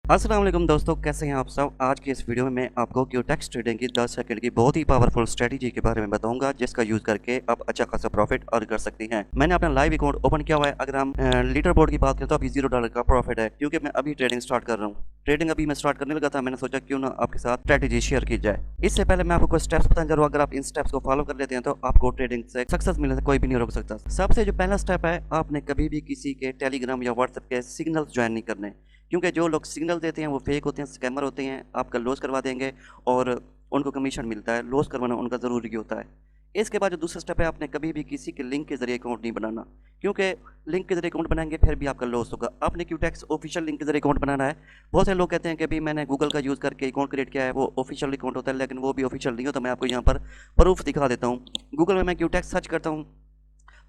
अस्सलाम वालेकुम दोस्तों, कैसे हैं आप सब। आज की इस वीडियो में मैं आपको क्यूटेक्स ट्रेडिंग की 10 सेकंड की बहुत ही पावरफुल स्ट्रेटजी के बारे में बताऊंगा, जिसका यूज करके आप अच्छा खासा प्रॉफिट अर्न कर सकती हैं। मैंने अपना लाइव अकाउंट ओपन किया हुआ है। अगर हम लीडर बोर्ड की बात करें तो अभी $0 का प्रॉफिट है, क्योंकि मैं अभी ट्रेडिंग स्टार्ट कर रहा हूँ। ट्रेडिंग अभी मैं स्टार्ट करने लगा था, मैंने सोचा क्यों ना आपके साथ स्ट्रेटजी शेयर की जाए। इससे पहले मैं आपको कुछ स्टेप्स बताना चाहूँ। अगर आप इन स्टेप्स को फॉलो कर लेते हैं तो आपको ट्रेडिंग से सक्सेस मिलने से कोई भी नहीं रोक सकता। सबसे जो पहला स्टेप है, आपने कभी भी किसी के टेलीग्राम या व्हाट्सएप के सिग्नल्स ज्वाइन नहीं करने, क्योंकि जो लोग सिग्नल देते हैं वो फेक होते हैं, स्कैमर होते हैं, आपका लॉस करवा देंगे और उनको कमीशन मिलता है। लॉस करवाना उनका ज़रूरी होता है। इसके बाद जो दूसरा स्टेप है, आपने कभी भी किसी के लिंक के जरिए अकाउंट नहीं बनाना, क्योंकि लिंक के जरिए अकाउंट बनाएंगे फिर भी आपका लॉस होगा। आपने क्यूटेक्स ऑफिशियल लिंक के जरिए अकाउंट बनाना है। बहुत से लोग कहते हैं कि भाई मैंने गूगल का यूज़ करके अकाउंट क्रिएट किया है, वो ऑफिशियल अकाउंट होता है, लेकिन वो भी ऑफिशियल नहीं होता। मैं आपको यहाँ पर प्रूफ दिखा देता हूँ। गूगल में मैं क्यूटेक्स सर्च करता हूँ,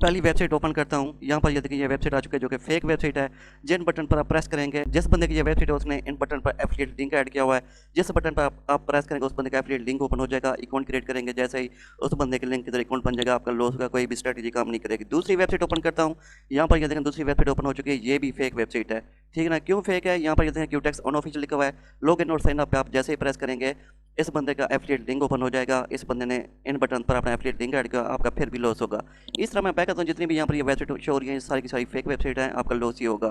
पहली वेबसाइट ओपन करता हूँ। यहाँ पर ये देखिए, ये वेबसाइट आ चुकी है जो कि फेक वेबसाइट है। जिन बटन पर आप प्रेस करेंगे, जिस बंदे की ये वेबसाइट है उसने इन बटन पर एफिलिएट लिंक ऐड किया हुआ है। जिस बटन पर आप प्रेस करेंगे उस बंदे का एफिलिएट लिंक ओपन हो जाएगा। अकाउंट क्रिएट करेंगे, जैसे ही उस बंदे के लिंक के जरिए अकाउंट बन जाएगा, आपका लॉस का कोई भी स्ट्रेटजी काम नहीं करेगी। दूसरी वेबसाइट ओपन करता हूँ। यहाँ पर ये देखें, दूसरी वेबसाइट ओपन हो चुकी है। ये भी फेक वेबसाइट है, ठीक है ना। क्यों फेक है? यहाँ पर ये देखें, क्यूटेक्स अनऑफिशियल लिखा हुआ है। लॉग इन और साइन अप पे आप जैसे ही प्रेस करेंगे, इस बंदे का एफिलिएट लिंक ओपन हो जाएगा। इस बंदे ने इन बटन पर अपना एफिलिएट लिंक ऐड किया, आपका फिर भी लॉस होगा। इस तरह मैं बैक करता हूँ, जितनी भी यहाँ पर ये वेबसाइट शो हो रही है सारी की सारी फेक वेबसाइट है, आपका लॉस ही होगा।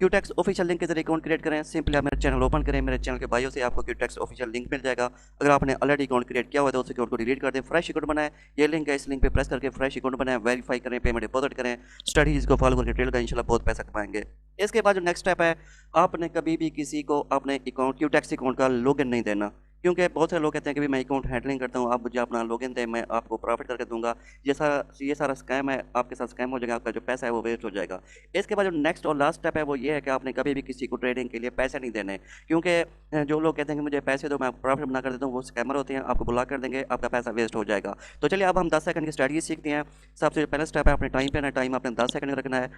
क्यूटेक्स ऑफिशियल लिंक के जरिए अकाउंट क्रिएट करें। सिंपली आप मेरे चैनल ओपन करें, मेरे चैनल के बायो से आपको क्यूटेक्स ऑफिशियल लिंक मिल जाएगा। अगर आपने ऑलरेडी अकाउंट क्रिएट किया हुआ है तो उस अकाउंट को डिलीट कर दें, फ्रेश अकाउंट बनाएं। ये लिंक है, इस लिंक पे प्रेस करके फ्रेश अकाउंट बनाएं, वेरीफाई करें, पेमेंट डिपॉजिट करें, स्ट्रेटजीज को फॉलो करके ट्रेड का इंशाल्लाह बहुत पैसा कमाएंगे। इसके बाद जो नेक्स्ट स्टेप है, आपने कभी भी किसी को अपने अकाउंट क्यूटेक्स अकाउंट का लॉगिन नहीं देना, क्योंकि बहुत सारे लोग कहते हैं कि भी मैं अकाउंट हैंडलिंग करता हूँ, आप मुझे अपना लॉगिन दें, मैं आपको प्रॉफिट करके दूंगा। ये सारा स्कैम है, आपके साथ स्कैम हो जाएगा, आपका जो पैसा है वो वेस्ट हो जाएगा। इसके बाद जो नेक्स्ट और लास्ट स्टेप है वो ये है कि आपने कभी भी किसी को ट्रेडिंग के लिए पैसे नहीं देने, क्योंकि जो लोग कहते हैं कि मुझे पैसे दो मैं प्रॉफिट बना कर देता हूँ, वो स्कैमर होते हैं, आपको बुला कर देंगे, आपका पैसा वेस्ट हो जाएगा। तो चलिए अब हम 10 सेकंड की स्ट्रेटजी सीखते हैं। सबसे पहला स्टेप है, अपने टाइम पे ना, टाइम आपने 10 सेकंड रखना है।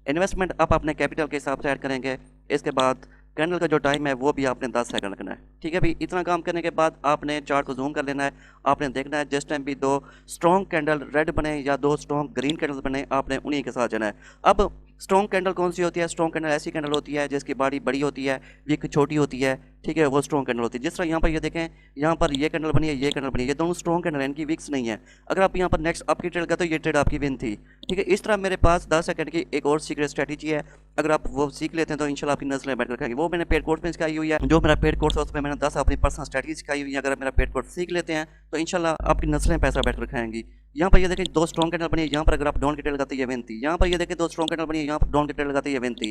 इन्वेस्टमेंट आप अपने कैपिटल के हिसाब से ऐड करेंगे। इसके बाद कैंडल का जो टाइम है वो भी आपने 10 सेकंड रखना है, ठीक है भाई। इतना काम करने के बाद आपने चार्ट को जूम कर लेना है। आपने देखना है जिस टाइम भी दो स्ट्रॉन्ग कैंडल रेड बने या दो स्ट्रॉन्ग ग्रीन कैंडल बने, आपने उन्हीं के साथ जाना है। अब स्ट्रॉन्ग कैंडल कौन सी होती है? स्ट्रॉन्ग कैंडल ऐसी कैंडल होती है जिसकी बॉडी बड़ी होती है, विक छोटी होती है, ठीक है, वो स्ट्रॉन्ग कैंडल होती है। जिस तरह यहाँ पर ये देखें, यहाँ पर ये कैंडल बनी है, ये कैंडल बनी है, ये दोनों स्ट्रॉन्ग कैंडल है, इनकी विक्स नहीं है। अगर आप यहाँ पर नेक्स्ट आपकी ट्रेड का तो ये ट्रेड आपकी विन थी, ठीक है। इस तरह मेरे पास 10 सेकंड की एक और सीक्रेट स्ट्रेटजी है। अगर आप वो सीख लेते हैं तो इंशाल्लाह आपकी नस्लें बैठ कर खाएंगी। वो मैंने पेड कोर्स में सिखाई हुई है, जो मेरा पेड कोर्स है उसमें मैंने 10 अपनी पर्सनल स्ट्रेटजी सिखाई हुई है। अगर आप मेरा पेड कोर्स सीख लेते हैं तो इंशाल्लाह आपकी नस्लें पैसा बैठ कर खाएंगी। यहाँ पर ये देखिए, दो स्ट्रॉन्ग कैंडल बनी है, यहाँ पर अगर आप डाउन की ट्रेड लगाते हैं ये विन थी। यहाँ पर ये देखिए, दो स्ट्रॉन्ग कैंडल बनी है, यहाँ पर डाउन की ट्रेड लगाते हैं ये विन थी।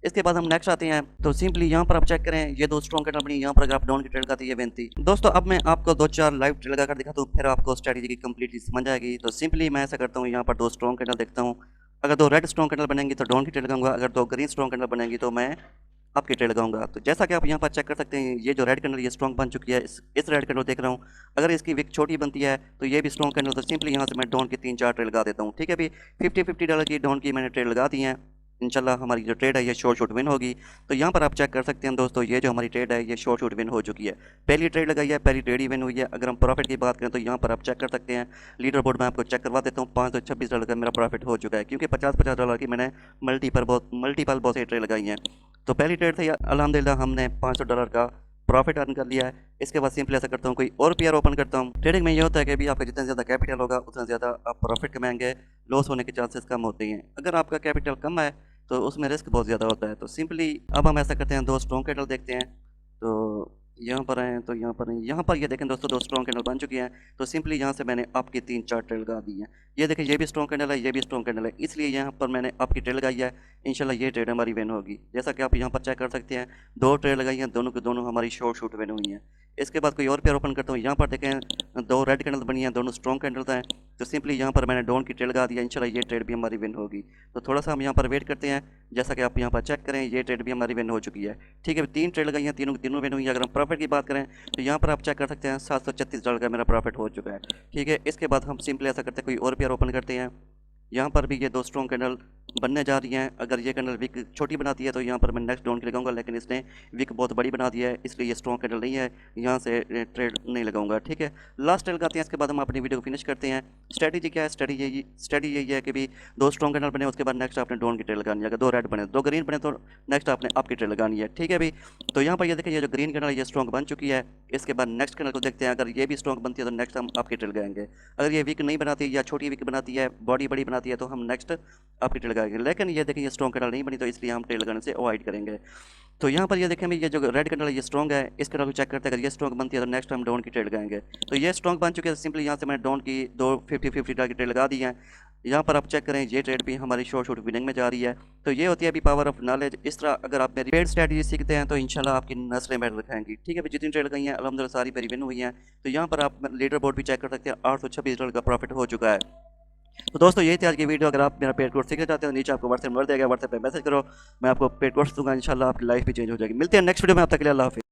इसके बाद हम नेक्स्ट आते हैं, तो सिंपली यहाँ पर आप चेक करें, ये दो स्ट्रॉन्ग कैंडल बनी है, यहाँ पर अगर आप डाउन की ट्रेड लगाते हैं ये विन थी। दोस्तों अब मैं आपको 2-4 लाइव ट्रेड लगा कर दिखाता हूँ, फिर आपको स्ट्रेटजी की कंप्लीटली समझ आएगी। तो सिंपली मैं ऐसा करता हूँ, यहाँ पर दो स्ट्रॉन्ग कैंडल देखता हूँ। अगर दो रेड स्ट्रॉन्ग कैंडल बनेंगी तो डाउन की ट्रेड लगाऊंगा, अगर दो ग्रीन स्ट्रॉन्ग कैंडल बनेंगी तो मैं आपकी ट्रेड लगाऊंगा। तो जैसा कि आप यहाँ पर चेक कर सकते हैं, ये जो रेड कैंडल ये स्ट्रॉन्ग बन चुकी है। इस रेड कैंडल देख रहा हूँ, अगर इसकी विक छोटी बनती है तो ये भी स्ट्रॉन्ग कैंडल, तो सिंपली यहाँ से मैं डाउन की 3-4 ट्रेड लगा देता हूँ, ठीक है भी। $50 की डाउन की मैंने ट्रेड लगा दी है। इंशाल्लाह हमारी जो ट्रेड है ये शॉर्ट विन होगी। तो यहाँ पर आप चेक कर सकते हैं दोस्तों, ये जो हमारी ट्रेड है ये शॉर्ट विन हो चुकी है। पहली ट्रेड लगाई है, पहली ट्रेड ही विन हुई है। अगर हम प्रॉफिट की बात करें तो यहाँ पर आप चेक कर सकते हैं, लीडर बोर्ड में आपको चेक करवा देता हूँ। $526 का मेरा प्रॉफिट हो चुका है, क्योंकि $50-50 की मैंने मल्टीपल बहुत सारी ट्रेड लगाई हैं। तो पहली ट्रेड थी, अल्हम्दुलिल्लाह हमने $500 का प्रॉफिट अर्न कर लिया है। इसके बाद सिंपली ऐसा करता हूँ, कोई और पेयर ओपन करता हूँ। ट्रेडिंग में ये होता है कि भी आपका जितना ज़्यादा कैपिटल होगा उतना ज़्यादा आप प्रॉफिट कमाएंगे, लॉस होने के चांसेस कम होते हैं। अगर आपका कैपिटल कम है तो उसमें रिस्क बहुत ज़्यादा होता है। तो सिंपली अब हम ऐसा करते हैं, दो स्ट्रॉन्ग कैंडल देखते हैं। तो यहाँ पर आए तो यहाँ पर नहीं, यहाँ पर ये देखें दोस्तों, दो स्ट्रॉन्ग कैंडल बन चुकी हैं। तो सिंपली यहाँ से मैंने आपकी 3-4 ट्रेड लगा दी हैं। ये देखें, ये भी स्ट्रॉन्ग कैंडल है, ये भी स्ट्रॉन्ग कैंडल है, इसलिए यहाँ पर मैंने आपकी ट्रेड लगाई है। इंशाल्लाह ये ट्रेड हमारी विन होगी। जैसा कि आप यहाँ पर चेक कर सकते हैं, दो ट्रेड लगाई हैं, दोनों की दोनों हमारी शॉर्ट विन हुई हैं। इसके बाद कोई और पेयर ओपन करता हूँ। यहाँ पर देखें, दो रेड कैंडल बनी हैं, दोनों स्ट्रॉन्ग कैंडल हैं। तो सिंपली यहाँ पर मैंने डाउन की ट्रेड लगा दिया, इंशाल्लाह ये ट्रेड भी हमारी विन होगी। तो थोड़ा सा हम यहाँ पर वेट करते हैं। जैसा कि आप यहाँ पर चेक करें, ये ट्रेड भी हमारी विन हो चुकी है, ठीक है। 3 ट्रेड लगाई हैं, तीनों की तीनों विन हुई है। अगर हम प्रॉफिट की बात करें तो यहाँ पर आप चेक कर सकते हैं, $736 का मेरा प्रॉफिट हो चुका है, ठीक है। इसके बाद हम सिंपली ऐसा करते हैं, कोई और पेयर ओपन करते हैं। यहाँ पर भी ये दो स्ट्रॉन्ग कैंडल बनने जा रही हैं। अगर ये कैंडल विक छोटी बनाती है तो यहाँ पर मैं नेक्स्ट डाउन की लगाऊंगा, लेकिन इसने विक बहुत बड़ी बना दिया है, इसलिए ये स्ट्रॉन्ग कैंडल नहीं है, यहाँ से ट्रेड नहीं लगाऊंगा। ठीक है, लास्ट ट्रेड लगाते हैं, इसके बाद हम अपनी वीडियो को फिनिश करते हैं। स्ट्रेटजी क्या है? स्ट्रेटजी यही है कि भी दो स्ट्रॉन्ग कैंडल बने, उसके बाद नेक्स्ट आपने डाउन की ट्रेड लगानी है। अगर दो रेड बने, दो ग्रीन बने तो नेक्स्ट आपने आपकी ट्रेड लगानी है। ठीक है भी, तो यहाँ पर ये देखिए, ये जो ग्रीन कैंडल ये स्ट्रॉन्ग बन चुकी है। इसके बाद नेक्स्ट कैंडल को देखते हैं, अगर ये भी स्ट्रॉन्ग बनती है तो नेक्स्ट हम आपकी ट्रेड लगाएंगे। अगर ये वीक नहीं बनाती या छोटी वीक बनाती है, बॉडी बड़ी बनाती है, तो हम नेक्स्ट आपकी ट्रेड लगाएंगे। लेकिन ये देखिए, ये स्ट्रॉन्ग कैंडल नहीं बनी, तो इसलिए हम ट्रेड लगाने से अवॉइड करेंगे। तो यहाँ पर ये देखें, ये जो रेड कैंडल ये स्ट्रॉन्ग है, इस कैंडल को चेक करते हैं, अगर ये स्ट्रॉन्ग बनती है तो नेक्स्ट हम डाउन की ट्रेड लगाएंगे। तो ये स्ट्रॉन्ग बन चुके हैं, सिंपली यहाँ से मैंने डाउन की दो 50-50 की ट्रेड लगा दी है। यहाँ पर आप चेक करें, ये ट्रेड भी हमारी शॉर्ट शॉर्ट विनिंग में जा रही है। तो ये होती है अभी पावर ऑफ नॉलेज। इस तरह अगर आप मेरी पेड स्ट्रैटेजी सीखते हैं तो इंशाल्लाह आपकी नस्लें बैठ रखेंगी। ठीक है, जितनी ट्रेड लगाई हैं अल्हम्दुलिल्लाह सारी मेरी विन हुई हैं। तो यहाँ पर आप लीडर बोर्ड भी चेक कर सकते हैं, $826 का प्रॉफिट हो चुका है। तो दोस्तों यही थी आज की वीडियो। अगर आप मेरा पेड कोर्स सीखना चाहते हो, नीचे आपको व्हाट्सएप नंबर दिया गया, व्हाट्सएप पे मैसेज करो, मैं आपको पेड कोर्स दूंगा, इंशाल्लाह आपकी लाइफ भी चेंज हो जाएगी। मिलते हैं नेक्स्ट वीडियो में, अब तक के लिए अल्लाह हाफिज़।